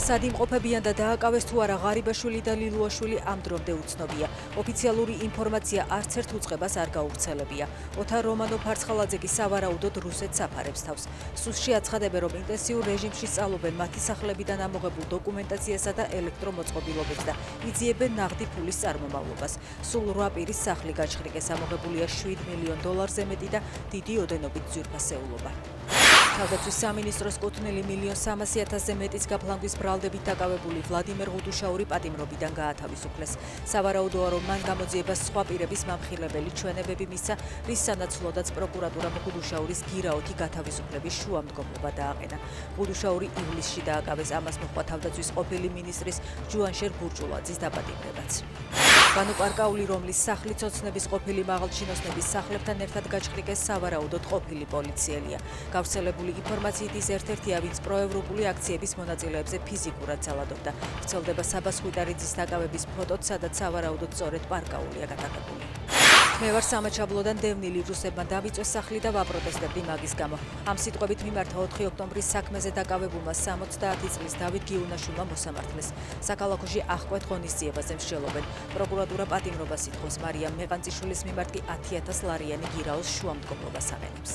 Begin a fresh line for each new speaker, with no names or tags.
სად იმყოფებიან და დააკავეს თუ არა ღარიბაშვილი და ლილუაშვილი ამ დრომდე უცნობია. ოფიციალური ინფორმაცია არც ერთ უწყებას არ გაუვრცელებია. ოთარ რომანო-ფარცხალაძე კი სავარაუდოდ რუსეთს აფარებს თავს. სუსში აცხადებენ, რომ ინტენსიურ რეჟიმში სწავლობენ მათი სახლებიდან ამოღებულ დოკუმენტაციასა და ელექტრომოწყობილობებს და იძიებენ ნაღდი ფულის წარმომავლობას. სულ 8 პირის სახლი გაჩხრიკეს, ამოღებულია $7 მილიონ-ზე მეტი და დიდი ოდენობით ძვირფასეულობა. თავდაცვის სამინისტროს კუთვნილი $1,300,000-ზე მეტის გაფლანგვის ბრალდებით დაკავებული ვლადიმერ ღუდუშაური პატიმრობიდან გაათავისუფლეს. სავარაუდოა, რომ მან გამოძიებას სხვა პირების მამხილებელი ჩვენებები მისცა, რის სანაცვლოდაც პროკურატურამ ღუდუშაურის გირაოთი გათავისუფლების შუამდგომლობა დააყენა. ღუდუშაური ივლისში დააკავეს, ამას მოჰყვა თავდაცვის ყოფილი მინისტრის ჯუანშერ ბურჭულაძის დაპატიმრებაც. ბანო პარკაული, რომლის სახლი ცოცნების ყოფილი მაღალჩინოსნების სახლებთან ერთად გაჩხრიკეს, სავარაუდოდ ყოფილი პოლიციელია. გავრცელებული ინფორმაციით ის ერთ-ერთია, ვინც პროევროპული აქციების მონაწილეებზე ფიზიკურად ძალადობდა. ვრცელდება საბას ხვიტარიძის დაკავების ფოტოც, სადაც სავარაუდოდ სწორედ პარკაულია გადაღებული. მე ვარ სამაჩაბლოდან დევნილი, რუსებმა დავიწვეს სახლი და ვაპროტესტებდი მაგის გამო. ამ სიტყვებით მიმართა 4 ოქტომბრის საქმეზე დაკავებულმა 70 წლის დავით გიუნაშვილმა მოსამართლეს. საქალაქოში აღკვეთ ღონისძიებაზე მსჯელობენ. პროკურატურა პატიმრობას ითხოვს, მარიამ მეყანწიშვილის მიმართ კი 10,000 ლარიანი გირაოს შუამდგომლობას აყენებს.